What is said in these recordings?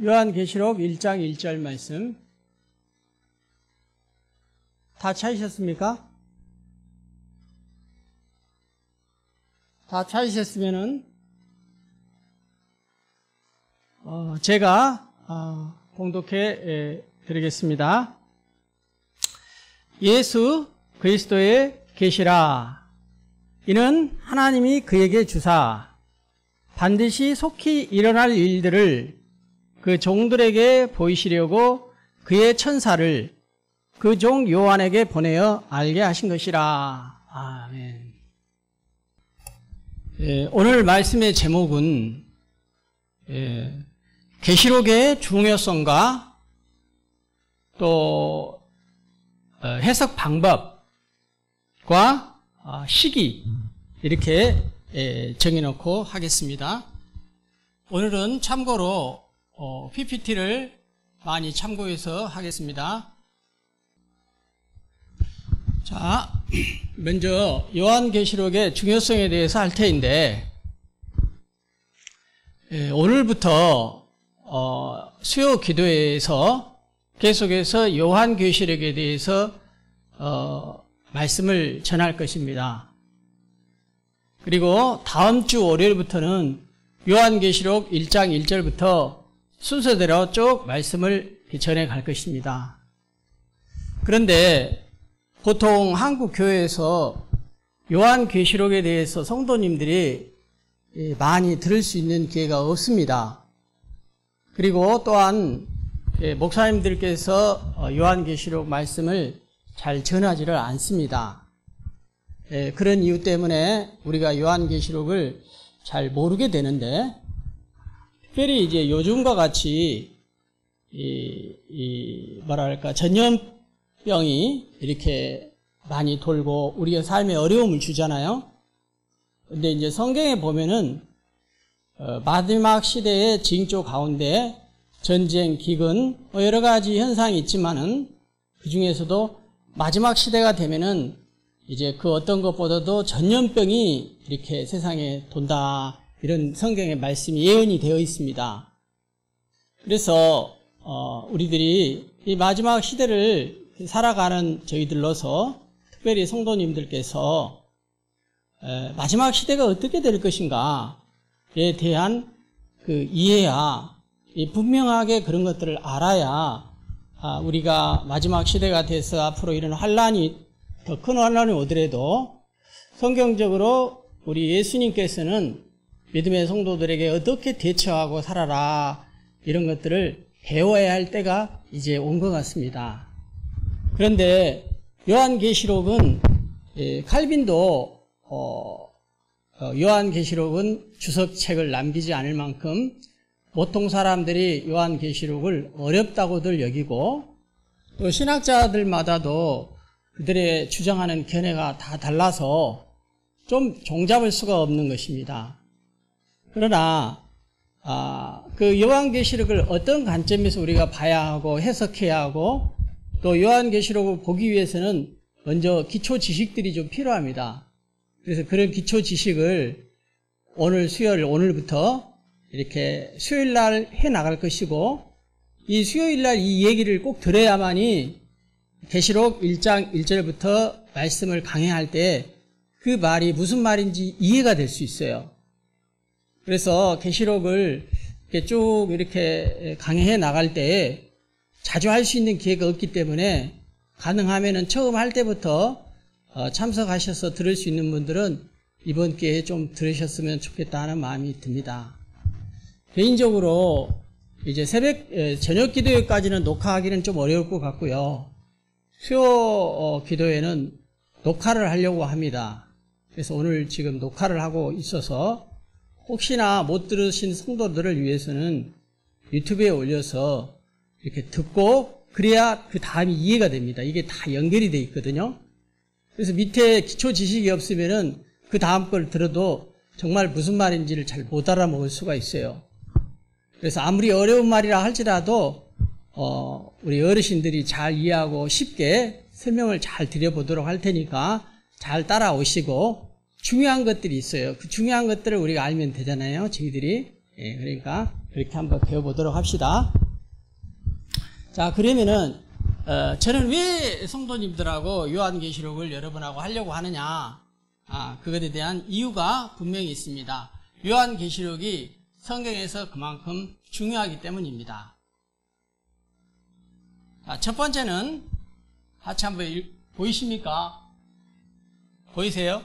요한계시록 1장 1절 말씀 다 찾으셨습니까? 다 찾으셨으면은 제가 봉독해 드리겠습니다. 예수 그리스도의 계시라. 이는 하나님이 그에게 주사 반드시 속히 일어날 일들을 그 종들에게 보이시려고 그의 천사를 그 종 요한에게 보내어 알게 하신 것이라. 아멘. 오늘 말씀의 제목은 계시록의 중요성과 또 해석 방법과 시기 이렇게 정해놓고 하겠습니다. 오늘은 참고로 PPT를 많이 참고해서 하겠습니다. 자, 먼저 요한계시록의 중요성에 대해서 할 터인데 오늘부터 수요 기도회에서 계속해서 요한계시록에 대해서 말씀을 전할 것입니다. 그리고 다음 주 월요일부터는 요한계시록 1장 1절부터 순서대로 쭉 말씀을 전해 갈 것입니다. 그런데 보통 한국 교회에서 요한계시록에 대해서 성도님들이 많이 들을 수 있는 기회가 없습니다. 그리고 또한 목사님들께서 요한계시록 말씀을 잘 전하지를 않습니다. 그런 이유 때문에 우리가 요한계시록을 잘 모르게 되는데 특별히 이제 요즘과 같이 전염병이 이렇게 많이 돌고 우리의 삶에 어려움을 주잖아요. 근데 이제 성경에 보면은 마지막 시대의 징조 가운데 전쟁, 기근 여러 가지 현상이 있지만은 그 중에서도 마지막 시대가 되면은 이제 그 어떤 것보다도 전염병이 이렇게 세상에 돈다. 이런 성경의 말씀이 예언이 되어 있습니다. 그래서 우리들이 이 마지막 시대를 살아가는 저희들로서 특별히 성도님들께서 마지막 시대가 어떻게 될 것인가에 대한 그 이해야 분명하게 그런 것들을 알아야 우리가 마지막 시대가 돼서 앞으로 이런 환란이 더 큰 환란이 오더라도 성경적으로 우리 예수님께서는 믿음의 성도들에게 어떻게 대처하고 살아라 이런 것들을 배워야 할 때가 이제 온 것 같습니다. 그런데 요한계시록은 칼빈도 요한계시록은 주석책을 남기지 않을 만큼 보통 사람들이 요한계시록을 어렵다고들 여기고 또 신학자들마다도 그들의 주장하는 견해가 다 달라서 좀 종잡을 수가 없는 것입니다. 그러나 그 요한계시록을 어떤 관점에서 우리가 봐야 하고 해석해야 하고 또 요한계시록을 보기 위해서는 먼저 기초 지식들이 좀 필요합니다. 그래서 그런 기초 지식을 오늘부터 이렇게 수요일날 해 나갈 것이고 이 수요일날 이 얘기를 꼭 들어야만이 계시록 1장 1절부터 말씀을 강해할 때 그 말이 무슨 말인지 이해가 될 수 있어요. 그래서 계시록을 쭉 이렇게 강해해 나갈 때 자주 할 수 있는 기회가 없기 때문에 가능하면은 처음 할 때부터 참석하셔서 들을 수 있는 분들은 이번 기회에 좀 들으셨으면 좋겠다 하는 마음이 듭니다. 개인적으로 이제 저녁 기도회까지는 녹화하기는 좀 어려울 것 같고요. 수요 기도회는 녹화를 하려고 합니다. 그래서 오늘 지금 녹화를 하고 있어서 혹시나 못 들으신 성도들을 위해서는 유튜브에 올려서 이렇게 듣고 그래야 그 다음이 이해가 됩니다. 이게 다 연결이 돼 있거든요. 그래서 밑에 기초 지식이 없으면은 그 다음 걸 들어도 정말 무슨 말인지를 잘 못 알아먹을 수가 있어요. 그래서 아무리 어려운 말이라 할지라도 우리 어르신들이 잘 이해하고 쉽게 설명을 잘 드려보도록 할 테니까 잘 따라오시고, 중요한 것들이 있어요. 그 중요한 것들을 우리가 알면 되잖아요, 저희들이. 예, 그러니까 그렇게 한번 배워보도록 합시다. 자, 그러면은 저는 왜 성도님들하고 요한계시록을 여러분하고 하려고 하느냐, 그것에 대한 이유가 분명히 있습니다. 요한계시록이 성경에서 그만큼 중요하기 때문입니다. 자, 첫 번째는 같이 한번 보이십니까? 보이세요?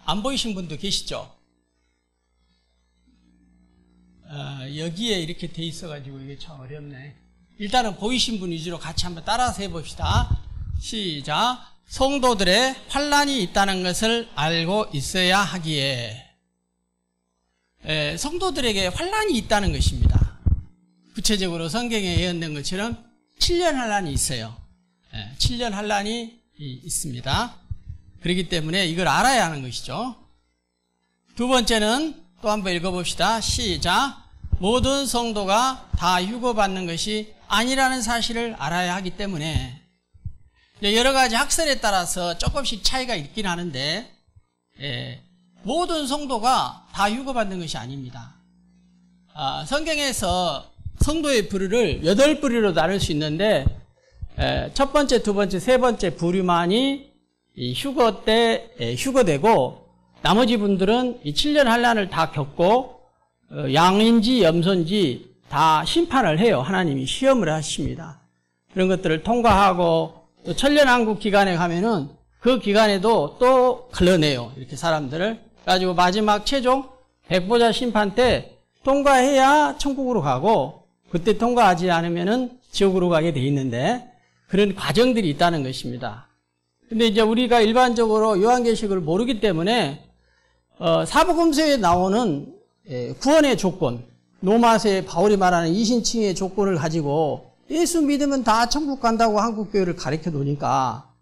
안 보이신 분도 계시죠? 여기에 이렇게 돼 있어가지고 이게 참 어렵네. 일단은 보이신 분 위주로 같이 한번 따라서 해봅시다. 시작. 성도들의 환난이 있다는 것을 알고 있어야 하기에. 성도들에게 환난이 있다는 것입니다. 구체적으로 성경에 예언된 것처럼 7년 환난이 있어요. 7년 환난이 있습니다. 그렇기 때문에 이걸 알아야 하는 것이죠. 두 번째는 또 한번 읽어봅시다. 시작. 모든 성도가 다 휴거받는 것이 아니라는 사실을 알아야 하기 때문에. 여러 가지 학설에 따라서 조금씩 차이가 있긴 하는데, 모든 성도가 다 휴거받는 것이 아닙니다. 성경에서 성도의 부류를 8부류로 나눌 수 있는데, 첫 번째, 두 번째, 세 번째 부류만이 이 휴거 때 휴거되고, 나머지 분들은 이 7년 환난을 다 겪고 양인지 염소인지 다 심판을 해요. 하나님이 시험을 하십니다. 그런 것들을 통과하고 또 천년왕국 기간에 가면은 그 기간에도 또 걸러내요. 이렇게 사람들을 가지고 마지막 최종 백보자 심판 때 통과해야 천국으로 가고, 그때 통과하지 않으면은 지옥으로 가게 돼 있는데, 그런 과정들이 있다는 것입니다. 근데 이제 우리가 일반적으로 요한계시록을 모르기 때문에 사복음서에 나오는 구원의 조건, 로마서에 바울이 말하는 이신칭의 조건을 가지고 예수 믿으면 다 천국 간다고 한국교회를 가르쳐 놓으니까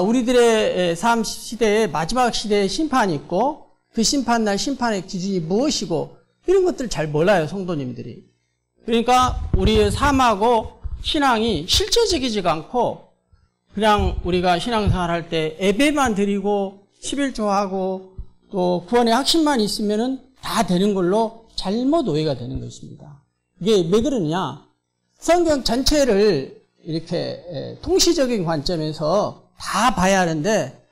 우리들의 삶 시대에 마지막 시대에 심판이 있고, 그 심판날 심판의 기준이 무엇이고 이런 것들을 잘 몰라요, 성도님들이. 그러니까 우리의 삶하고 신앙이 실제적이지가 않고, 그냥 우리가 신앙생활 할 때 예배만 드리고 11조하고 또 구원의 확신만 있으면은 다 되는 걸로 잘못 오해가 되는 것입니다. 이게 왜 그러냐? 성경 전체를 이렇게 통시적인 관점에서 다 봐야 하는데,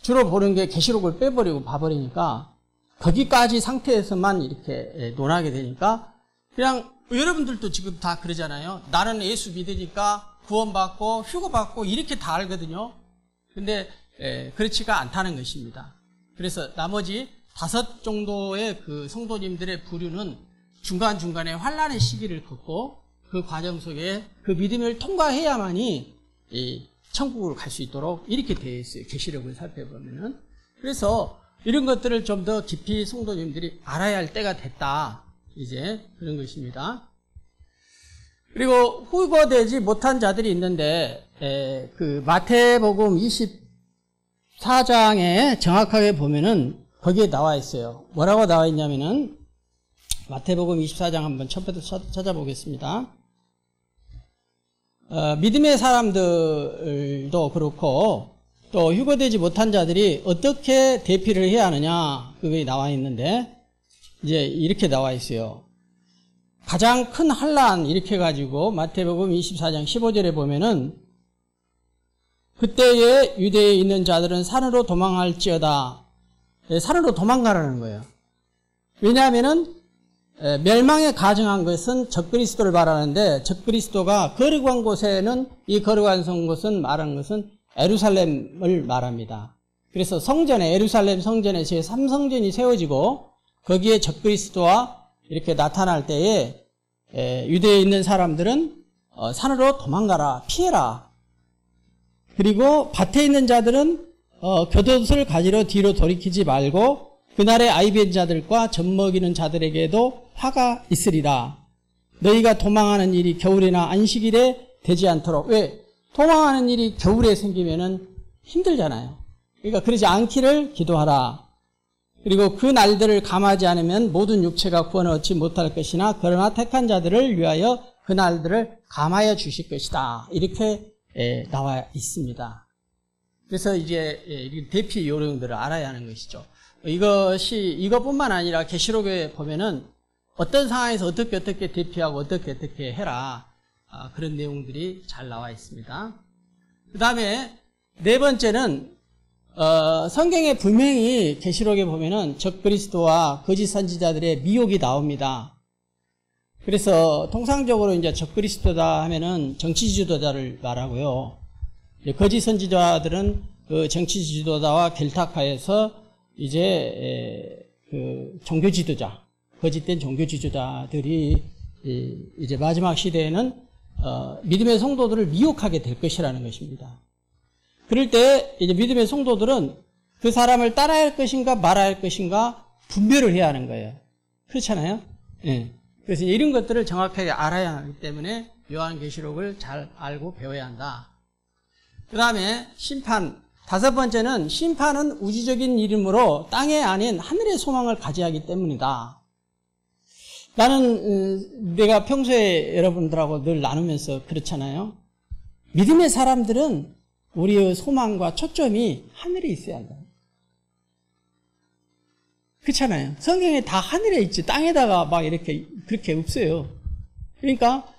주로 보는 게 계시록을 빼버리고 봐버리니까 거기까지 상태에서만 이렇게 논하게 되니까, 그냥 여러분들도 지금 다 그러잖아요. 나는 예수 믿으니까 구원받고 휴거받고 이렇게 다 알거든요. 근데 그렇지가 않다는 것입니다. 그래서 나머지 5 정도의 그 성도님들의 부류는 중간중간에 환난의 시기를 겪고, 그 과정 속에 그 믿음을 통과해야만이 이 천국으로 갈 수 있도록 이렇게 되어 있어요. 계시록을 살펴보면은. 그래서 이런 것들을 좀 더 깊이 성도님들이 알아야 할 때가 됐다. 이제 그런 것입니다. 그리고 휴거되지 못한 자들이 있는데, 그 마태복음 24장에 정확하게 보면은 거기에 나와 있어요. 뭐라고 나와 있냐면은, 마태복음 24장 한번 첫부터 찾아보겠습니다. 믿음의 사람들도 그렇고 또 휴거되지 못한 자들이 어떻게 대피를 해야 하느냐, 그게 나와 있는데, 이제 이렇게 나와 있어요. 가장 큰 환난 이렇게 가지고 마태복음 24장 15절에 보면은, 그때에 유대에 있는 자들은 산으로 도망할지어다. 산으로 도망가라는 거예요. 왜냐하면은 멸망에 가증한 것은 적그리스도를 말하는데, 적그리스도가 거룩한 곳에는, 이 거룩한 곳은 말하는 것은 예루살렘을 말합니다. 그래서 성전에, 예루살렘 성전에 제3성전이 세워지고 거기에 적그리스도와 이렇게 나타날 때에 유대에 있는 사람들은 산으로 도망가라, 피해라. 그리고 밭에 있는 자들은 겉옷을 가지러 뒤로 돌이키지 말고 그날의 아이벤 자들과 젖먹이는 자들에게도 화가 있으리라. 너희가 도망하는 일이 겨울이나 안식일에 되지 않도록. 왜? 도망하는 일이 겨울에 생기면은 힘들잖아요. 그러니까 그러지 않기를 기도하라. 그리고 그 날들을 감하지 않으면 모든 육체가 구원을 얻지 못할 것이나 그러나 택한 자들을 위하여 그 날들을 감하여 주실 것이다. 이렇게 나와 있습니다. 그래서 이제 대피 요령들을 알아야 하는 것이죠. 이것뿐만 아니라 계시록에 보면은 어떤 상황에서 어떻게 대피하고 어떻게 해라. 그런 내용들이 잘 나와 있습니다. 그 다음에 네 번째는 성경에 분명히 계시록에 보면은 적그리스도와 거짓 선지자들의 미혹이 나옵니다. 그래서 통상적으로 이제 적그리스도다 하면은 정치 지도자를 말하고요. 거짓 선지자들은 그 정치 지도자와 결탁하여서 이제 그 종교 지도자, 거짓된 종교 지도자들이 이제 마지막 시대에는 믿음의 성도들을 미혹하게 될 것이라는 것입니다. 그럴 때 이제 믿음의 성도들은 그 사람을 따라야 할 것인가 말아야 할 것인가 분별을 해야 하는 거예요. 그렇잖아요? 예. 그래서 이런 것들을 정확하게 알아야 하기 때문에 요한계시록을 잘 알고 배워야 한다. 그 다음에 심판. 다섯 번째는 심판은 우주적인 이름으로 땅에 아닌 하늘의 소망을 가져야 하기 때문이다. 나는 내가 평소에 여러분들하고 늘 나누면서 그렇잖아요. 믿음의 사람들은 우리의 소망과 초점이 하늘에 있어야 한다. 그렇잖아요. 성경에 다 하늘에 있지 땅에다가 막 이렇게 그렇게 없어요. 그러니까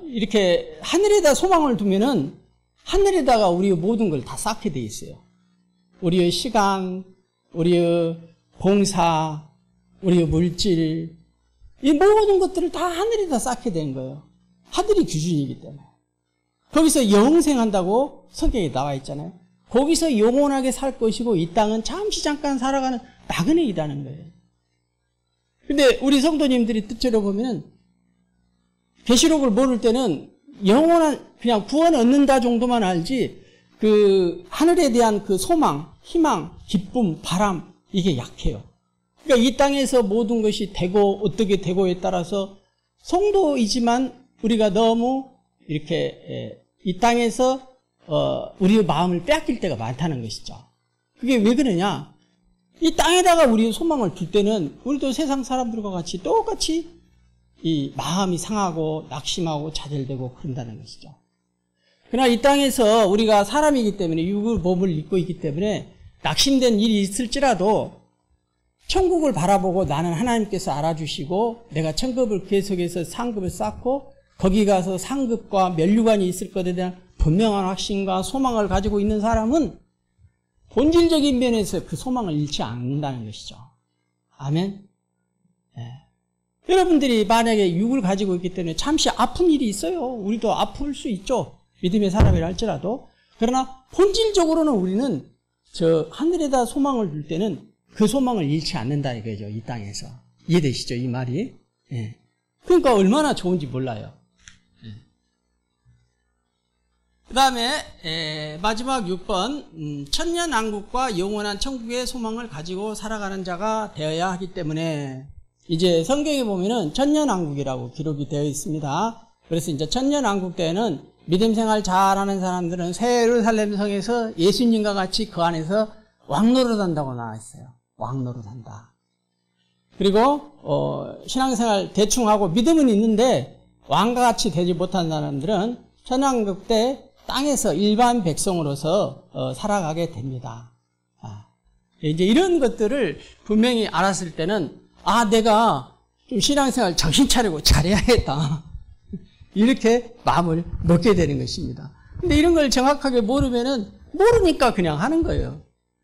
이렇게 하늘에다 소망을 두면은 하늘에다가 우리의 모든 걸 다 쌓게 돼 있어요. 우리의 시간, 우리의 봉사, 우리의 물질, 이 모든 것들을 다 하늘에다 쌓게 되는 거예요. 하늘이 기준이기 때문에. 거기서 영생한다고 성경에 나와 있잖아요. 거기서 영원하게 살 것이고 이 땅은 잠시 잠깐 살아가는 나그네이라는 거예요. 근데 우리 성도님들이 뜻대로 보면은 계시록을 모를 때는 영원한 그냥 구원 얻는다 정도만 알지 그 하늘에 대한 그 소망, 희망, 기쁨, 바람 이게 약해요. 그러니까 이 땅에서 모든 것이 되고 어떻게 되고에 따라서 성도이지만 우리가 너무 이렇게 이 땅에서 우리의 마음을 빼앗길 때가 많다는 것이죠. 그게 왜 그러냐? 이 땅에다가 우리의 소망을 둘 때는 우리도 세상 사람들과 같이 똑같이 이 마음이 상하고 낙심하고 좌절되고 그런다는 것이죠. 그러나 이 땅에서 우리가 사람이기 때문에 육의 몸을 입고 있기 때문에 낙심된 일이 있을지라도 천국을 바라보고 나는 하나님께서 알아주시고 내가 천국을 계속해서 상급을 쌓고 거기 가서 상급과 면류관이 있을 것에 대한 분명한 확신과 소망을 가지고 있는 사람은 본질적인 면에서 그 소망을 잃지 않는다는 것이죠. 아멘. 네. 여러분들이 만약에 육을 가지고 있기 때문에 잠시 아픈 일이 있어요. 우리도 아플 수 있죠. 믿음의 사람이라 할지라도. 그러나 본질적으로는 우리는 저 하늘에다 소망을 둘 때는 그 소망을 잃지 않는다 이거죠. 이 땅에서. 이해되시죠? 이 말이. 예. 그러니까 얼마나 좋은지 몰라요. 예. 그 다음에 마지막 6번 천년왕국과 영원한 천국의 소망을 가지고 살아가는 자가 되어야 하기 때문에 이제 성경에 보면은 천년왕국이라고 기록이 되어 있습니다. 그래서 이제 천년왕국 때에는 믿음 생활 잘하는 사람들은 새 예루살렘 성에서 예수님과 같이 그 안에서 왕노릇한다고 나와 있어요. 왕노릇한다. 그리고 신앙생활 대충 하고 믿음은 있는데 왕과 같이 되지 못한 사람들은 천년왕국 때 땅에서 일반 백성으로서 살아가게 됩니다. 이제 이런 것들을 분명히 알았을 때는 내가 좀 신앙생활 정신 차리고 잘해야겠다. 이렇게 마음을 먹게 되는 것입니다. 근데 이런 걸 정확하게 모르니까 그냥 하는 거예요.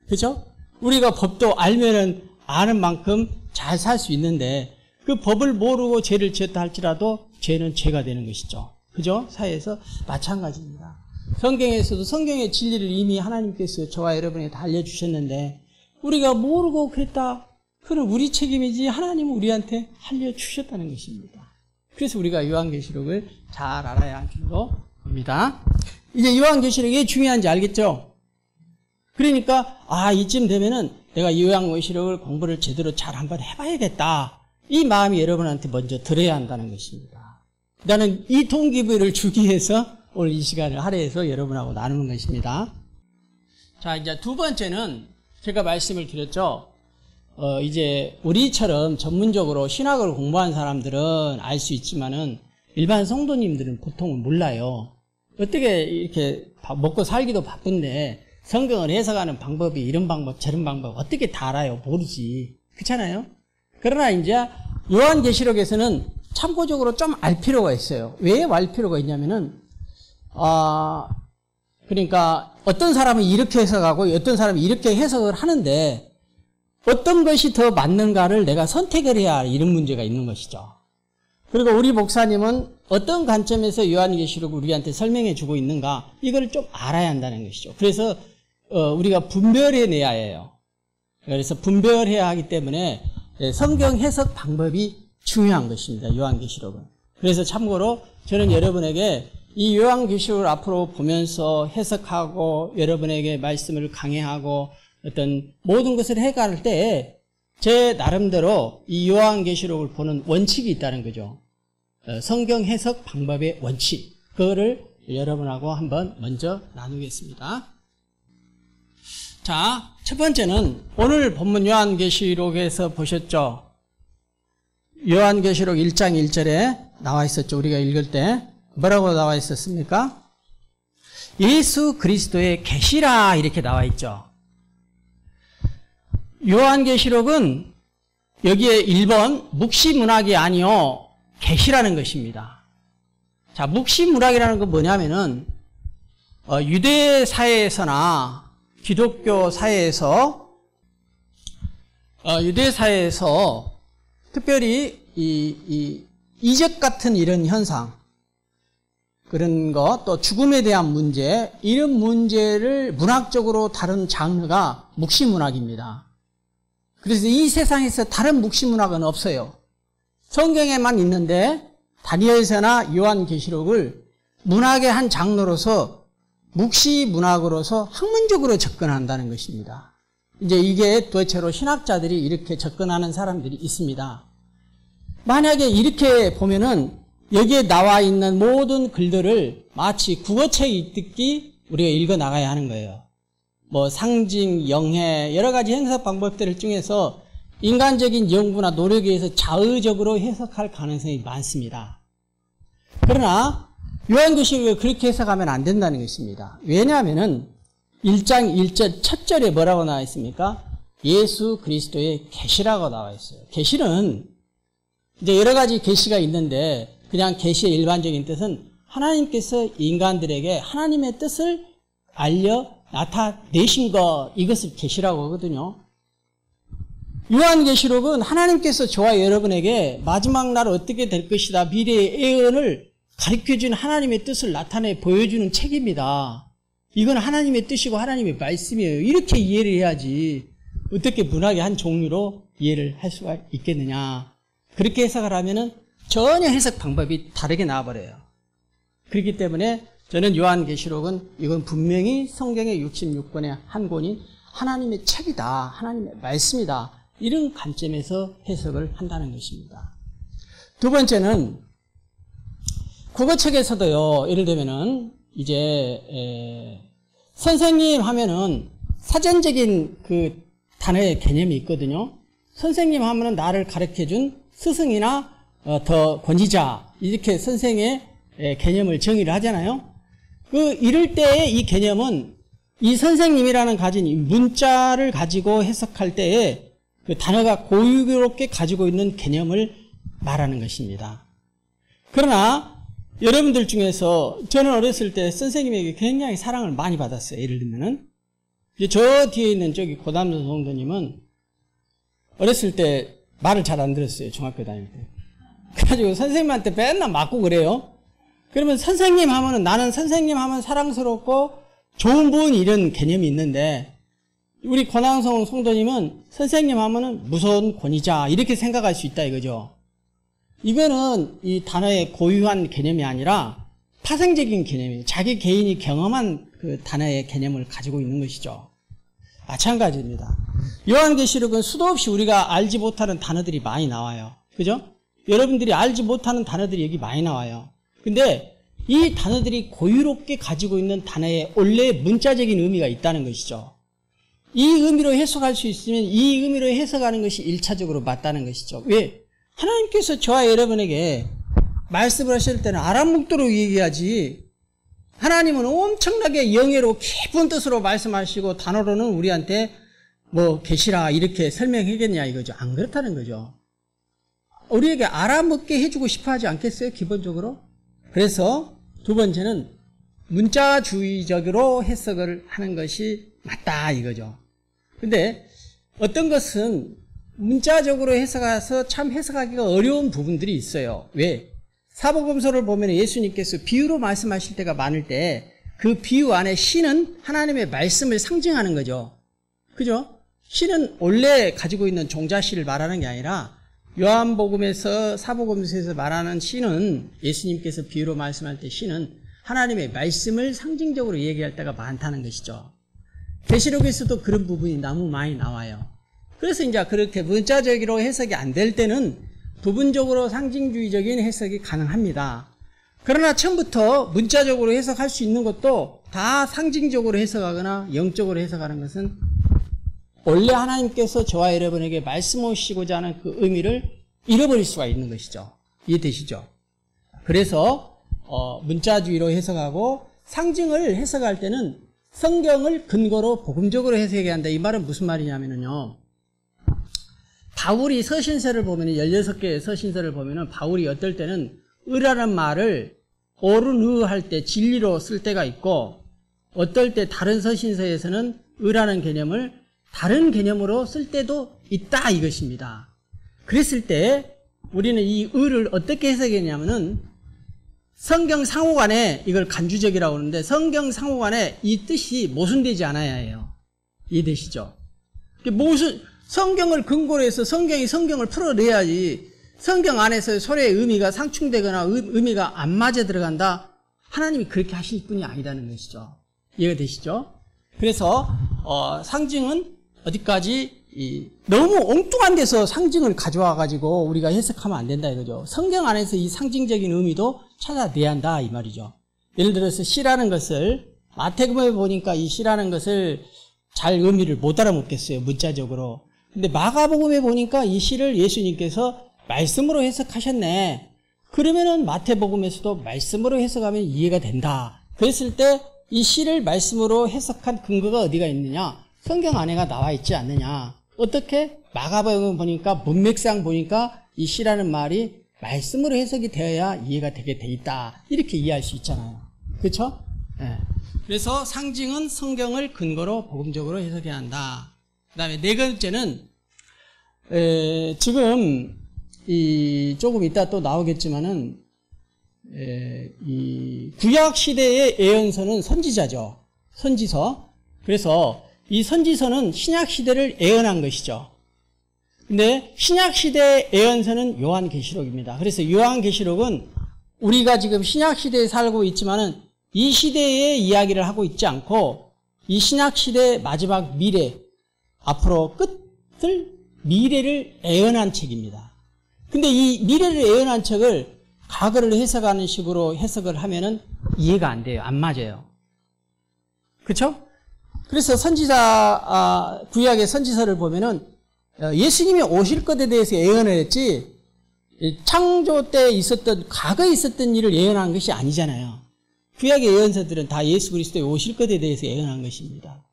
그죠? 우리가 법도 알면은 아는 만큼 잘 살 수 있는데 그 법을 모르고 죄를 지었다 할지라도 죄는 죄가 되는 것이죠. 그죠? 사회에서 마찬가지입니다. 성경에서도 성경의 진리를 이미 하나님께서 저와 여러분에게 다 알려주셨는데 우리가 모르고 그랬다. 그건 우리 책임이지 하나님은 우리한테 알려주셨다는 것입니다. 그래서 우리가 요한계시록을 잘 알아야 할 줄로 봅니다. 이제 요한계시록이 왜 중요한지 알겠죠? 그러니까 이쯤 되면은 내가 요한계시록을 공부를 제대로 잘 한번 해봐야겠다. 이 마음이 여러분한테 먼저 들어야 한다는 것입니다. 나는 이 동기부여를 주기 위해서 오늘 이 시간을 할애해서 여러분하고 나누는 것입니다. 자, 이제 두 번째는 제가 말씀을 드렸죠. 이제 우리처럼 전문적으로 신학을 공부한 사람들은 알 수 있지만은 일반 성도님들은 보통은 몰라요. 어떻게 이렇게 먹고 살기도 바쁜데 성경을 해석하는 방법이 이런 방법 저런 방법 어떻게 다 알아요? 모르지. 그렇잖아요? 그러나 이제 요한계시록에서는 참고적으로 좀 알 필요가 있어요. 왜 알 필요가 있냐면은 그러니까 어떤 사람은 이렇게 해석하고 어떤 사람은 이렇게 해석을 하는데 어떤 것이 더 맞는가를 내가 선택을 해야 할 이런 문제가 있는 것이죠. 그리고 우리 목사님은 어떤 관점에서 요한계시록을 우리한테 설명해 주고 있는가 이걸 좀 알아야 한다는 것이죠. 그래서 우리가 분별해내야 해요. 그래서 분별해야 하기 때문에 성경 해석 방법이 중요한 것입니다. 요한계시록은. 그래서 참고로 저는 여러분에게 이 요한계시록을 앞으로 보면서 해석하고 여러분에게 말씀을 강해하고 어떤 모든 것을 해갈 때 제 나름대로 이 요한계시록을 보는 원칙이 있다는 거죠. 성경 해석 방법의 원칙. 그거를 여러분하고 한번 먼저 나누겠습니다. 자, 첫 번째는 오늘 본문 요한계시록에서 보셨죠? 요한계시록 1장 1절에 나와 있었죠. 우리가 읽을 때 뭐라고 나와 있었습니까? 예수 그리스도의 계시라 이렇게 나와 있죠. 요한계시록은 여기에 1번 묵시문학이 아니요 계시라는 것입니다. 자, 묵시문학이라는 건 뭐냐면은 유대 사회에서나 기독교 사회에서 유대 사회에서 특별히 이적 같은 이런 현상 그런 거 또 죽음에 대한 문제 이런 문제를 문학적으로 다룬 장르가 묵시문학입니다. 그래서 이 세상에서 다른 묵시문학은 없어요. 성경에만 있는데 다니엘서나 요한계시록을 문학의 한 장르로서 묵시문학으로서 학문적으로 접근한다는 것입니다. 이제 이게 도대체로 신학자들이 이렇게 접근하는 사람들이 있습니다. 만약에 이렇게 보면은 여기에 나와 있는 모든 글들을 마치 국어책 읽듯이 우리가 읽어 나가야 하는 거예요. 뭐 상징, 영해 여러 가지 해석 방법들 중에서 인간적인 연구나 노력에 의해서 자의적으로 해석할 가능성이 많습니다. 그러나 요한계시록을 그렇게 해석하면 안 된다는 것입니다. 왜냐하면은 1장 1절 첫 절에 뭐라고 나와 있습니까? 예수 그리스도의 계시라고 나와 있어요. 계시는 이제 여러 가지 계시가 있는데 그냥 계시의 일반적인 뜻은 하나님께서 인간들에게 하나님의 뜻을 알려 나타내신 것 이것을 계시라고 하거든요. 요한계시록은 하나님께서 저와 여러분에게 마지막 날 어떻게 될 것이다 미래의 예언을 가르쳐준 하나님의 뜻을 나타내 보여주는 책입니다. 이건 하나님의 뜻이고 하나님의 말씀이에요. 이렇게 이해를 해야지 어떻게 문학의 한 종류로 이해를 할 수가 있겠느냐. 그렇게 해석을 하면은 전혀 해석 방법이 다르게 나와버려요. 그렇기 때문에 저는 요한계시록은 이건 분명히 성경의 66권의 한 권인 하나님의 책이다. 하나님의 말씀이다. 이런 관점에서 해석을 한다는 것입니다. 두 번째는 국어책에서도요. 예를 들면은 이제 선생님 하면은 사전적인 그 단어의 개념이 있거든요. 선생님 하면은 나를 가르쳐준 스승이나 더 권위자 이렇게 선생의 개념을 정의를 하잖아요. 이럴 때의 이 개념은 이 선생님이라는 가진 이 문자를 가지고 해석할 때에 그 단어가 고유롭게 가지고 있는 개념을 말하는 것입니다. 그러나 여러분들 중에서 저는 어렸을 때 선생님에게 굉장히 사랑을 많이 받았어요. 예를 들면은 이제 저 뒤에 있는 저기 고담선 성도님은 어렸을 때 말을 잘 안 들었어요. 중학교 다닐 때. 그래가지고 선생님한테 맨날 맞고 그래요. 그러면 선생님 하면은 나는 선생님 하면 사랑스럽고 좋은 분 이런 개념이 있는데 우리 권항성 성도님은 선생님 하면은 무서운 권위자 이렇게 생각할 수 있다 이거죠. 이거는 이 단어의 고유한 개념이 아니라 파생적인 개념이에요. 자기 개인이 경험한 그 단어의 개념을 가지고 있는 것이죠. 마찬가지입니다. 요한계시록은 수도 없이 우리가 알지 못하는 단어들이 많이 나와요. 그죠? 여러분들이 알지 못하는 단어들이 여기 많이 나와요. 근데 이 단어들이 고유롭게 가지고 있는 단어에 원래 문자적인 의미가 있다는 것이죠. 이 의미로 해석할 수 있으면 이 의미로 해석하는 것이 1차적으로 맞다는 것이죠. 왜? 하나님께서 저와 여러분에게 말씀을 하실 때는 아람묵도로 얘기하지, 하나님은 엄청나게 영예로 깊은 뜻으로 말씀하시고 단어로는 우리한테 뭐 계시라 이렇게 설명하겠냐 이거죠. 안 그렇다는 거죠. 우리에게 알아먹게 해주고 싶어 하지 않겠어요? 기본적으로. 그래서 두 번째는 문자주의적으로 해석을 하는 것이 맞다 이거죠. 근데 어떤 것은 문자적으로 해석해서 참 해석하기가 어려운 부분들이 있어요. 왜? 사복음서를 보면 예수님께서 비유로 말씀하실 때가 많을 때 그 비유 안에 신은 하나님의 말씀을 상징하는 거죠. 그죠? 신은 원래 가지고 있는 종자씨를 말하는 게 아니라 요한복음에서 사복음서에서 말하는 신은, 예수님께서 비유로 말씀할 때 신은 하나님의 말씀을 상징적으로 얘기할 때가 많다는 것이죠. 계시록에서도 그런 부분이 너무 많이 나와요. 그래서 이제 그렇게 문자적으로 해석이 안 될 때는 부분적으로 상징주의적인 해석이 가능합니다. 그러나 처음부터 문자적으로 해석할 수 있는 것도 다 상징적으로 해석하거나 영적으로 해석하는 것은 원래 하나님께서 저와 여러분에게 말씀하시고자 하는 그 의미를 잃어버릴 수가 있는 것이죠. 이해되시죠? 그래서 문자주의로 해석하고 상징을 해석할 때는 성경을 근거로 복음적으로 해석해야 한다. 이 말은 무슨 말이냐면요. 바울이 서신서를 보면 16개의 서신서를 보면 바울이 어떨 때는 의라는 말을 옳은 의 할 때 진리로 쓸 때가 있고 어떨 때 다른 서신서에서는 의라는 개념을 다른 개념으로 쓸 때도 있다 이것입니다. 그랬을 때 우리는 이 의를 어떻게 해석했냐면은 성경 상호간에 이걸 간주적이라고 하는데 성경 상호간에 이 뜻이 모순되지 않아야 해요. 이해되시죠? 성경을 근거로 해서 성경을 풀어내야지 성경 안에서 서로의 의미가 상충되거나 의미가 안 맞아 들어간다. 하나님이 그렇게 하실 분이 아니라는 것이죠. 이해가 되시죠? 그래서 상징은 어디까지 너무 엉뚱한 데서 상징을 가져와 가지고 우리가 해석하면 안 된다 이거죠. 성경 안에서 이 상징적인 의미도 찾아내야 한다 이 말이죠. 예를 들어서 시라는 것을 마태복음에 보니까 이 시라는 것을 잘 의미를 못 알아먹겠어요. 문자적으로. 근데 마가복음에 보니까 이 시를 예수님께서 말씀으로 해석하셨네. 그러면은 마태복음에서도 말씀으로 해석하면 이해가 된다. 그랬을 때 이 시를 말씀으로 해석한 근거가 어디가 있느냐? 성경 안에가 나와 있지 않느냐? 어떻게? 마가복음 보니까 문맥상 보니까 이 시라는 말이 말씀으로 해석이 되어야 이해가 되게 돼 있다. 이렇게 이해할 수 있잖아요. 그렇죠? 네. 그래서 상징은 성경을 근거로 복음적으로 해석해야 한다. 그다음에 네 번째는 지금 조금 이따 또 나오겠지만은 이 구약 시대의 예언서는 선지자죠. 선지서. 그래서 이 선지서는 신약 시대를 예언한 것이죠. 근데 신약 시대의 예언서는 요한계시록입니다. 그래서 요한계시록은 우리가 지금 신약 시대에 살고 있지만은 이 시대의 이야기를 하고 있지 않고 이 신약 시대의 마지막 미래, 앞으로 미래를 예언한 책입니다. 근데 이 미래를 예언한 책을 과거를 해석하는 식으로 해석을 하면은 이해가 안 돼요. 안 맞아요. 그렇죠? 그래서 구약의 선지서를 보면은 예수님이 오실 것에 대해서 예언을 했지 창조 때 과거에 있었던 일을 예언한 것이 아니잖아요. 구약의 예언서들은 다 예수 그리스도의 오실 것에 대해서 예언한 것입니다.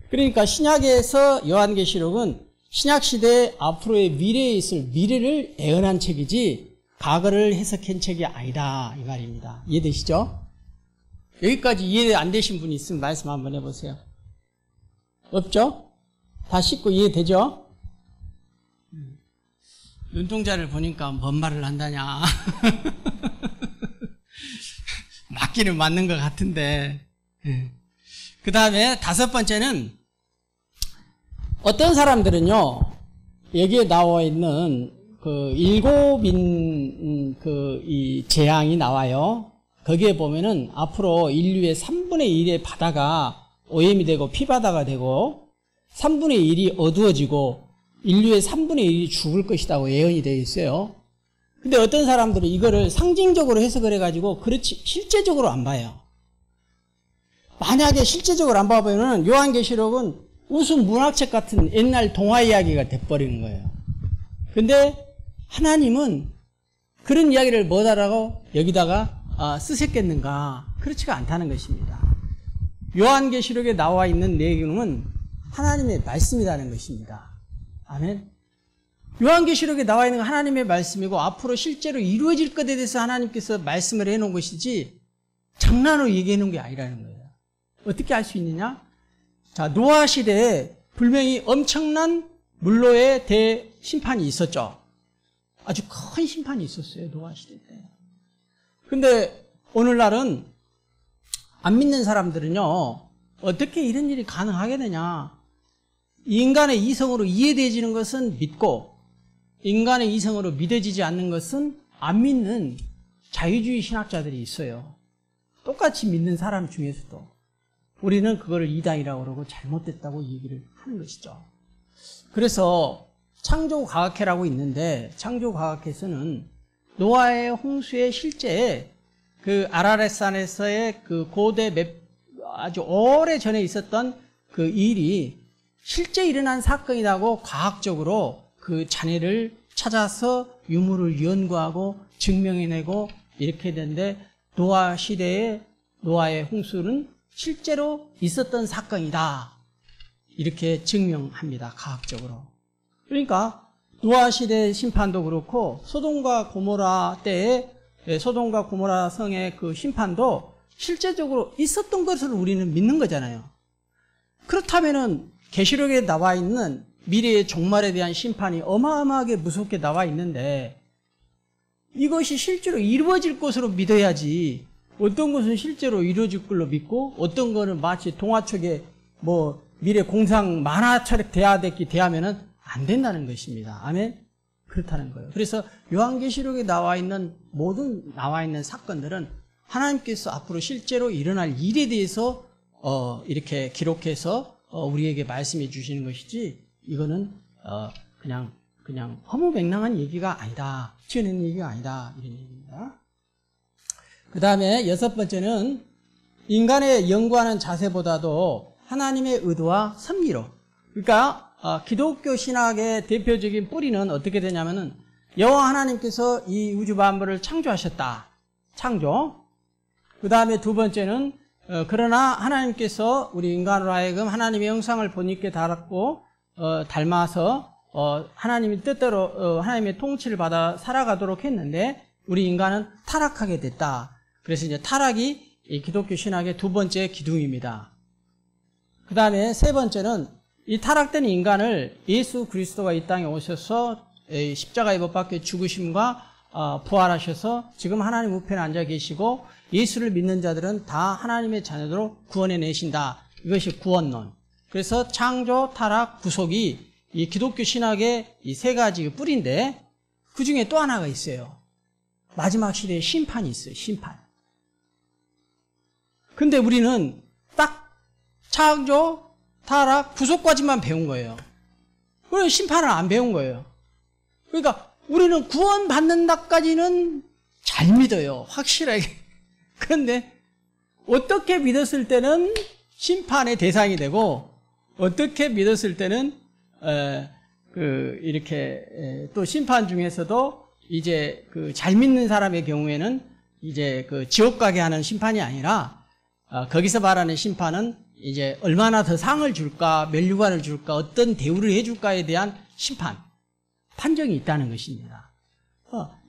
그러니까 신약에서 요한계시록은 신약 시대 앞으로의 미래에 있을 미래를 예언한 책이지 과거를 해석한 책이 아니다 이 말입니다. 이해되시죠? 여기까지 이해 안 되신 분이 있으면 말씀 한번 해보세요. 없죠? 다 씻고 이해되죠? 눈동자를 보니까 뭔 말을 한다냐. 맞기는 맞는 것 같은데. 그 다음에 다섯 번째는 어떤 사람들은요, 여기에 나와 있는 그 이 재앙이 나와요. 거기에 보면은 앞으로 인류의 3분의 1의 바다가 오염이 되고 피바다가 되고 3분의 1이 어두워지고 인류의 3분의 1이 죽을 것이라고 예언이 되어 있어요. 근데 어떤 사람들은 이거를 상징적으로 해석을 해가지고 그렇지 실제적으로 안 봐요. 만약에 실제적으로 안 봐보면 요한계시록은 웃음 문학책 같은 옛날 동화 이야기가 돼버리는 거예요. 근데 하나님은 그런 이야기를 뭐다라고 여기다가 쓰셨겠는가? 그렇지가 않다는 것입니다. 요한계시록에 나와 있는 내용은 하나님의 말씀이라는 것입니다. 아멘. 요한계시록에 나와 있는 하나님의 말씀이고 앞으로 실제로 이루어질 것에 대해서 하나님께서 말씀을 해놓은 것이지 장난으로 얘기해 놓은 게 아니라는 거예요. 어떻게 알 수 있느냐? 자, 노아 시대에 분명히 엄청난 물로의 대심판이 있었죠. 아주 큰 심판이 있었어요. 노아 시대 때. 근데 오늘날은 안 믿는 사람들은요. 어떻게 이런 일이 가능하겠느냐. 인간의 이성으로 이해되어지는 것은 믿고 인간의 이성으로 믿어지지 않는 것은 안 믿는 자유주의 신학자들이 있어요. 똑같이 믿는 사람 중에서도 우리는 그거를 이단이라고 그러고 잘못됐다고 얘기를 하는 것이죠. 그래서 창조과학회라고 있는데 창조과학회에서는 노아의 홍수의 실제 그 아라랫산에서의 그 고대 아주 오래 전에 있었던 그 일이 실제 일어난 사건이라고 과학적으로 그 잔해를 찾아서 유물을 연구하고 증명해내고 이렇게 되는데 노아 시대의 노아의 홍수는 실제로 있었던 사건이다. 이렇게 증명합니다. 과학적으로. 그러니까 노아 시대의 심판도 그렇고 소돔과 고모라 때의 소돔과 고모라 성의 그 심판도 실제적으로 있었던 것을 우리는 믿는 거잖아요. 그렇다면은 계시록에 나와 있는 미래의 종말에 대한 심판이 어마어마하게 무섭게 나와 있는데 이것이 실제로 이루어질 것으로 믿어야지 어떤 것은 실제로 이루어질 걸로 믿고 어떤 거는 마치 동화책에 뭐 미래 공상 만화처럼 대하됐기 대하면은 안 된다는 것입니다. 아멘? 그렇다는 거예요. 그래서 요한계시록에 나와 있는 모든 나와 있는 사건들은 하나님께서 앞으로 실제로 일어날 일에 대해서 이렇게 기록해서 우리에게 말씀해 주시는 것이지 이거는 그냥 허무맹랑한 얘기가 아니다. 튀어내는 얘기가 아니다. 이런 얘기입니다. 그 다음에 6번째는 인간의 연구하는 자세보다도 하나님의 의도와 섭리로. 그러니까 기독교 신학의 대표적인 뿌리는 어떻게 되냐면은 여호와 하나님께서 이 우주 만물을 창조하셨다. 창조. 그 다음에 두 번째는 그러나 하나님께서 우리 인간으로 하여금 하나님의 형상을 본있게 닮아서 하나님의 뜻대로 하나님의 통치를 받아 살아가도록 했는데 우리 인간은 타락하게 됐다. 그래서 이제 타락이 이 기독교 신학의 두 번째 기둥입니다. 그 다음에 세 번째는 이 타락된 인간을 예수 그리스도가 이 땅에 오셔서 십자가에 못 박혀 죽으심과 부활하셔서 지금 하나님 우편에 앉아 계시고 예수를 믿는 자들은 다 하나님의 자녀로 구원해 내신다. 이것이 구원론. 그래서 창조, 타락, 구속이 이 기독교 신학의 이 세 가지 뿌리인데 그 중에 또 하나가 있어요. 마지막 시대에 심판이 있어요. 심판. 근데 우리는 딱 창조, 타락, 구속까지만 배운 거예요. 우리는 심판을 안 배운 거예요. 그러니까 우리는 구원받는다까지는 잘 믿어요. 확실하게. 그런데 어떻게 믿었을 때는 심판의 대상이 되고 어떻게 믿었을 때는 이렇게 또 심판 중에서도 이제 그 잘 믿는 사람의 경우에는 이제 그 지옥 가게 하는 심판이 아니라 거기서 말하는 심판은 이제 얼마나 더 상을 줄까, 면류관을 줄까, 어떤 대우를 해줄까에 대한 심판, 판정이 있다는 것입니다.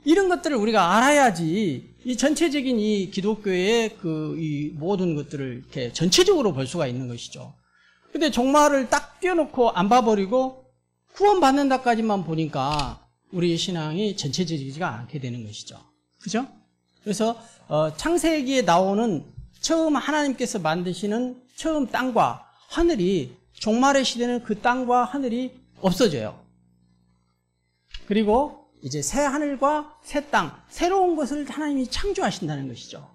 이런 것들을 우리가 알아야지 이 전체적인 이 기독교의 이 모든 것들을 이렇게 전체적으로 볼 수가 있는 것이죠. 근데 종말을 딱 띄워놓고 안 봐버리고 구원받는다까지만 보니까 우리의 신앙이 전체적이지가 않게 되는 것이죠. 그죠? 그래서 창세기에 나오는 처음 하나님께서 만드시는 처음 땅과 하늘이 종말의 시대는 그 땅과 하늘이 없어져요. 그리고 이제 새 하늘과 새 땅, 새로운 것을 하나님이 창조하신다는 것이죠.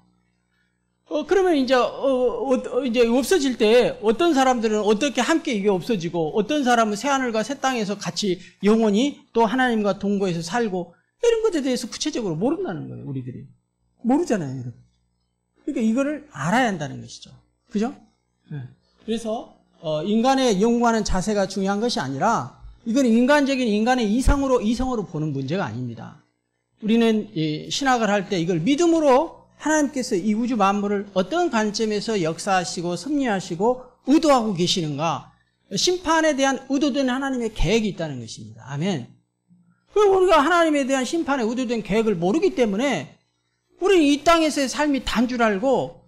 그러면 이제 없어질 때 어떤 사람들은 어떻게 함께 이게 없어지고 어떤 사람은 새 하늘과 새 땅에서 같이 영원히 또 하나님과 동거해서 살고 이런 것에 대해서 구체적으로 모른다는 거예요, 우리들이. 모르잖아요, 여러분. 그러니까 이거를 알아야 한다는 것이죠. 그죠? 네. 그래서 인간의 연구하는 자세가 중요한 것이 아니라 이건 인간적인 인간의 이성으로 보는 문제가 아닙니다. 우리는 신학을 할 때 이걸 믿음으로 하나님께서 이 우주 만물을 어떤 관점에서 역사하시고 섭리하시고 의도하고 계시는가, 심판에 대한 의도된 하나님의 계획이 있다는 것입니다. 아멘. 그럼 우리가 하나님에 대한 심판에 의도된 계획을 모르기 때문에 우리는 이 땅에서의 삶이 단 줄 알고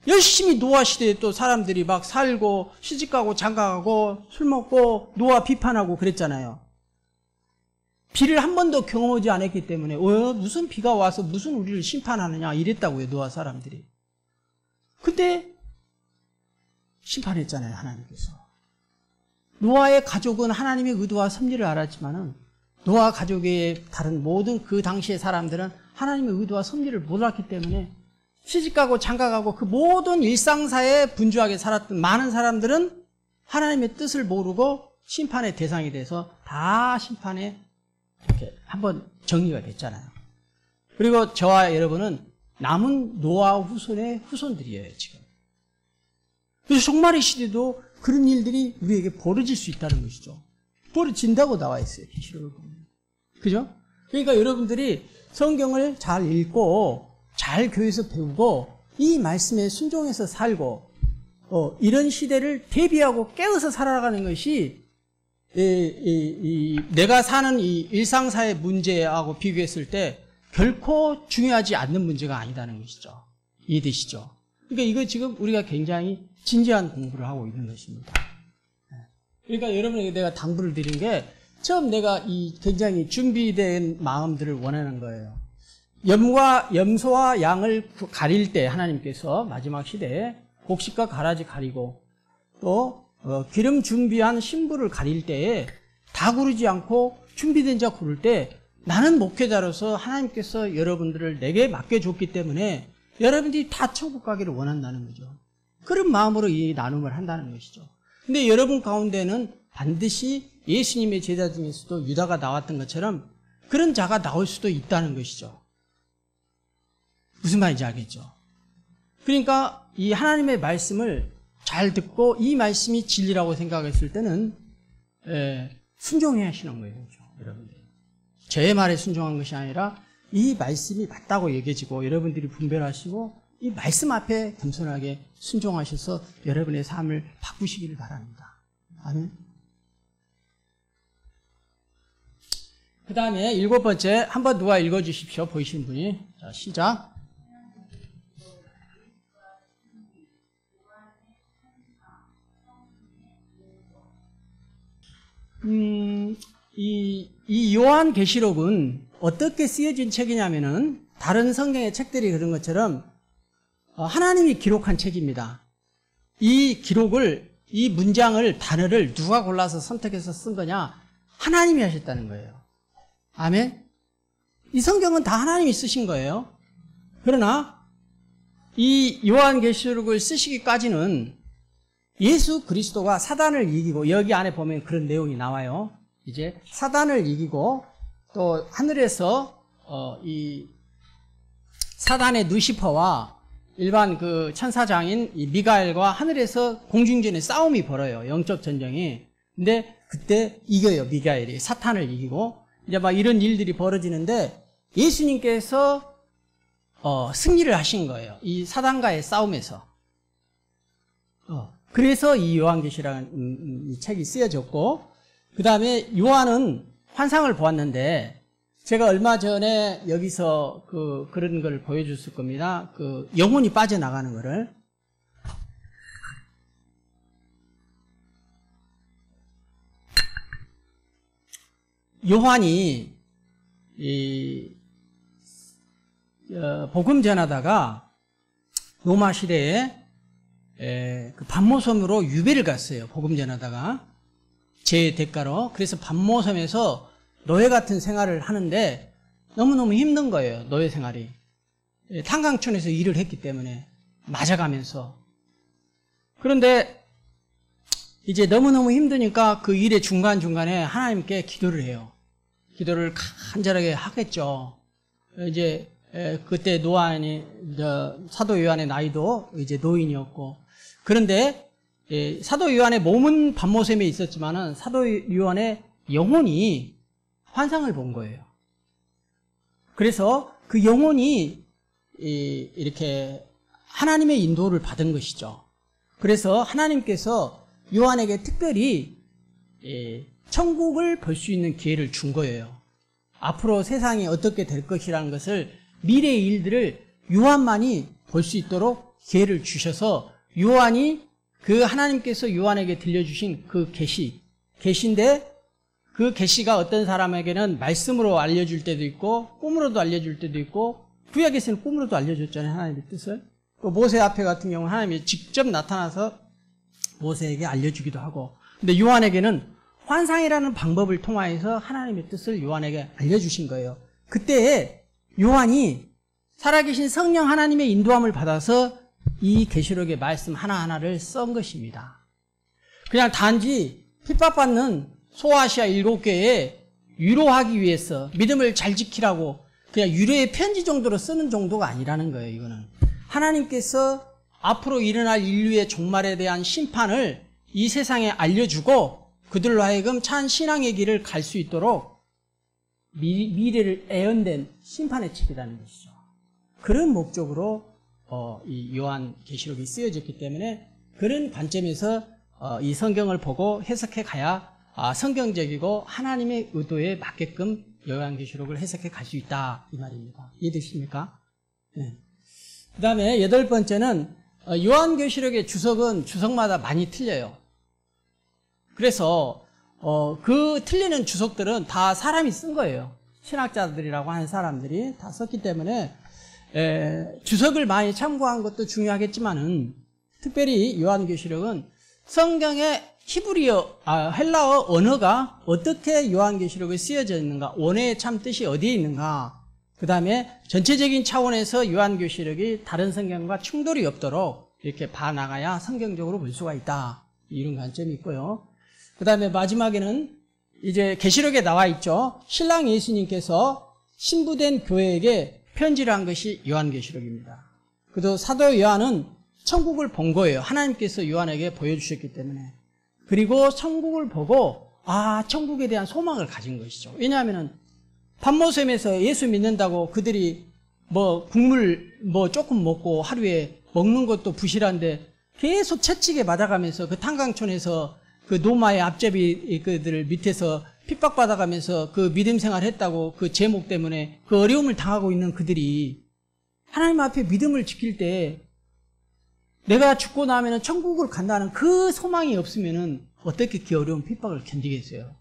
열심히 노아 시대에 또 사람들이 막 살고 시집가고 장가가고 술 먹고 노아 비판하고 그랬잖아요. 비를 한 번도 경험하지 않았기 때문에 무슨 비가 와서 무슨 우리를 심판하느냐 이랬다고요, 노아 사람들이. 근데 심판했잖아요, 하나님께서. 노아의 가족은 하나님의 의도와 섭리를 알았지만은 노아 가족의 다른 모든 그 당시의 사람들은 하나님의 의도와 섭리를 몰랐기 때문에 시집가고 장가가고 그 모든 일상사에 분주하게 살았던 많은 사람들은 하나님의 뜻을 모르고 심판의 대상이 돼서 다 심판에 이렇게 한번 정리가 됐잖아요. 그리고 저와 여러분은 남은 노아 후손의 후손들이에요, 지금. 그래서 종말의 시대도 그런 일들이 우리에게 벌어질 수 있다는 것이죠. 벌어진다고 나와 있어요, 계시록을 보면. 그죠? 그러니까 여러분들이 성경을 잘 읽고 잘 교회에서 배우고 이 말씀에 순종해서 살고 이런 시대를 대비하고 깨어서 살아가는 것이 내가 사는 이 일상사의 문제하고 비교했을 때 결코 중요하지 않는 문제가 아니다는 것이죠. 이해되시죠? 그러니까 이거 지금 우리가 굉장히 진지한 공부를 하고 있는 것입니다. 그러니까 여러분에게 내가 당부를 드린 게 처음 내가 이 굉장히 준비된 마음들을 원하는 거예요. 염소와 양을 가릴 때 하나님께서 마지막 시대에 곡식과 가라지 가리고 또 기름 준비한 신부를 가릴 때에 다 고르지 않고 준비된 자 고를 때 나는 목회자로서 하나님께서 여러분들을 내게 맡겨줬기 때문에 여러분들이 다 천국 가기를 원한다는 거죠. 그런 마음으로 이 나눔을 한다는 것이죠. 근데 여러분 가운데는 반드시 예수님의 제자 중에서도 유다가 나왔던 것처럼 그런 자가 나올 수도 있다는 것이죠. 무슨 말인지 알겠죠? 그러니까 이 하나님의 말씀을 잘 듣고 이 말씀이 진리라고 생각했을 때는 순종해야 하시는 거예요. 그렇죠? 여러분들. 제 말에 순종한 것이 아니라 이 말씀이 맞다고 여겨지고 여러분들이 분별하시고 이 말씀 앞에 겸손하게 순종하셔서 여러분의 삶을 바꾸시기를 바랍니다. 아멘. 그 다음에 7번째 한번 누가 읽어주십시오. 보이시는 분이. 자, 시작. 이 요한계시록은 어떻게 쓰여진 책이냐면은 다른 성경의 책들이 그런 것처럼 하나님이 기록한 책입니다. 이 기록을, 이 문장을, 단어를 누가 골라서 선택해서 쓴 거냐? 하나님이 하셨다는 거예요. 아멘? 이 성경은 다 하나님이 쓰신 거예요. 그러나 이 요한계시록을 쓰시기까지는 예수 그리스도가 사단을 이기고, 여기 안에 보면 그런 내용이 나와요. 이제 사단을 이기고 또 하늘에서 이 사단의 누시퍼와 일반 그 천사장인 이 미가엘과 하늘에서 공중전의 싸움이 벌어요. 영적 전쟁이. 근데 그때 이겨요. 미가엘이 사탄을 이기고 이제 막 이런 일들이 벌어지는데 예수님께서 승리를 하신 거예요. 이 사단과의 싸움에서. 그래서 이 요한계시라는 이 책이 쓰여졌고, 그 다음에 요한은 환상을 보았는데, 제가 얼마 전에 여기서 그런 걸 보여줬을 겁니다. 영혼이 빠져나가는 거를. 요한이 복음 전하다가 로마 시대에 그 반모섬으로 유배를 갔어요. 복음 전하다가 제 대가로. 그래서 반모섬에서 노예 같은 생활을 하는데 너무너무 힘든 거예요. 노예 생활이. 탄광촌에서 일을 했기 때문에 맞아가면서. 그런데 이제 너무너무 힘드니까 그 일의 중간중간에 하나님께 기도를 해요. 기도를 간절하게 하겠죠. 이제 그때 사도 요한의 나이도 이제 노인이었고, 그런데 사도 요한의 몸은 밤모섬에 있었지만은 사도 요한의 영혼이 환상을 본 거예요. 그래서 그 영혼이 이렇게 하나님의 인도를 받은 것이죠. 그래서 하나님께서 요한에게 특별히 천국을 볼 수 있는 기회를 준 거예요. 앞으로 세상이 어떻게 될 것이라는 것을, 미래의 일들을 요한만이 볼 수 있도록 기회를 주셔서 요한이 그 하나님께서 요한에게 들려주신 그 계시인데, 그 계시가 어떤 사람에게는 말씀으로 알려줄 때도 있고 꿈으로도 알려줄 때도 있고, 구약에서는 꿈으로도 알려줬잖아요, 하나님의 뜻을. 또 모세 앞에 같은 경우는 하나님이 직접 나타나서 모세에게 알려주기도 하고, 근데 요한에게는 환상이라는 방법을 통하여서 하나님의 뜻을 요한에게 알려주신 거예요. 그때 요한이 살아계신 성령 하나님의 인도함을 받아서 이 계시록의 말씀 하나하나를 쓴 것입니다. 그냥 단지 핍박받는 소아시아 7교회에 위로하기 위해서, 믿음을 잘 지키라고 그냥 위로의 편지 정도로 쓰는 정도가 아니라는 거예요. 이거는 하나님께서 앞으로 일어날 인류의 종말에 대한 심판을 이 세상에 알려주고, 그들로 하여금 참 신앙의 길을 갈 수 있도록 미래를 예언된 심판의 책이라는 것이죠. 그런 목적으로 이 요한 계시록이 쓰여졌기 때문에, 그런 관점에서 이 성경을 보고 해석해 가야 성경적이고 하나님의 의도에 맞게끔 요한 계시록을 해석해 갈 수 있다, 이 말입니다. 이해되십니까? 네. 그 다음에 8번째는 요한 계시록의 주석은 주석마다 많이 틀려요. 그래서 그 틀리는 주석들은 다 사람이 쓴 거예요. 신학자들이라고 하는 사람들이 다 썼기 때문에 주석을 많이 참고한 것도 중요하겠지만은, 특별히 요한계시록은 성경의 헬라어 언어가 어떻게 요한계시록에 쓰여져 있는가, 원어의 참 뜻이 어디에 있는가, 그 다음에 전체적인 차원에서 요한계시록이 다른 성경과 충돌이 없도록 이렇게 봐나가야 성경적으로 볼 수가 있다, 이런 관점이 있고요. 그 다음에 마지막에는 이제 계시록에 나와 있죠. 신랑 예수님께서 신부된 교회에게 편지를 한 것이 요한계시록입니다. 그래도 사도 요한은 천국을 본 거예요. 하나님께서 요한에게 보여주셨기 때문에. 그리고 천국을 보고 천국에 대한 소망을 가진 것이죠. 왜냐하면은 밤모섬에서 예수 믿는다고 그들이 국물 조금 먹고 하루에 먹는 것도 부실한데 계속 채찍에 맞아가면서 그 탄광촌에서 그 노마의 앞잡이 그들 밑에서 핍박받아가면서 그 믿음 생활 했다고 그 제목 때문에 그 어려움을 당하고 있는 그들이 하나님 앞에 믿음을 지킬 때, 내가 죽고 나면 천국을 간다는 그 소망이 없으면은 어떻게 그 어려운 핍박을 견디겠어요?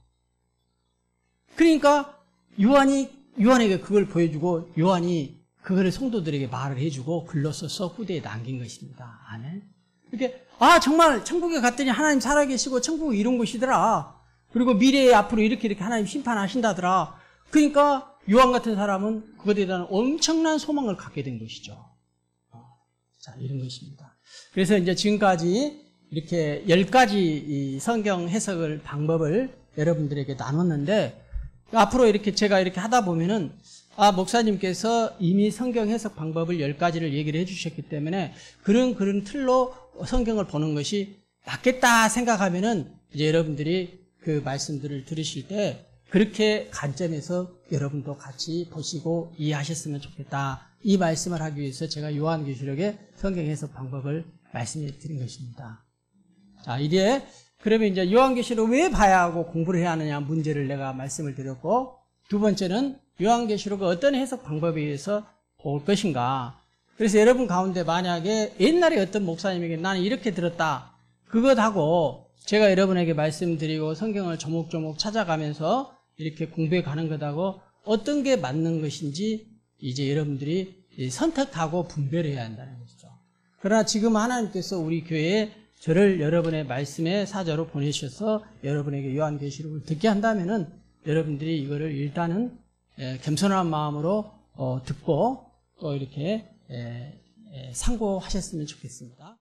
그러니까 요한에게 그걸 보여주고, 요한이 그거를 성도들에게 말을 해주고 글로 써서 후대에 남긴 것입니다. 아멘. 이렇게 정말 천국에 갔더니 하나님 살아계시고 천국이 이런 곳이더라. 그리고 미래에 앞으로 이렇게 하나님 심판하신다더라. 그러니까 요한 같은 사람은 그것에 대한 엄청난 소망을 갖게 된 것이죠. 자, 이런 것입니다. 그래서 이제 지금까지 이렇게 10가지 이 성경 해석을 방법을 여러분들에게 나눴는데, 앞으로 이렇게 제가 이렇게 하다 보면은 목사님께서 이미 성경 해석 방법을 10가지를 얘기를 해주셨기 때문에 그런 틀로 성경을 보는 것이 맞겠다 생각하면은, 이제 여러분들이 그 말씀들을 들으실 때 그렇게 관점에서 여러분도 같이 보시고 이해하셨으면 좋겠다, 이 말씀을 하기 위해서 제가 요한계시록의 성경 해석 방법을 말씀해 드린 것입니다. 자, 이제 그러면 이제 요한계시록 왜 봐야 하고 공부를 해야 하느냐 문제를 내가 말씀을 드렸고, 두 번째는 요한계시록을 어떤 해석 방법에 의해서 볼 것인가. 그래서 여러분 가운데 만약에 옛날에 어떤 목사님에게 나는 이렇게 들었다, 그것하고 제가 여러분에게 말씀드리고 성경을 조목조목 찾아가면서 이렇게 공부해 가는 것하고 어떤 게 맞는 것인지 이제 여러분들이 선택하고 분별해야 한다는 것이죠. 그러나 지금 하나님께서 우리 교회에 저를 여러분의 말씀의 사자로 보내셔서 여러분에게 요한계시록을 듣게 한다면은 여러분들이 이거를 일단은 겸손한 마음으로 듣고 또 이렇게 상고하셨으면 좋겠습니다.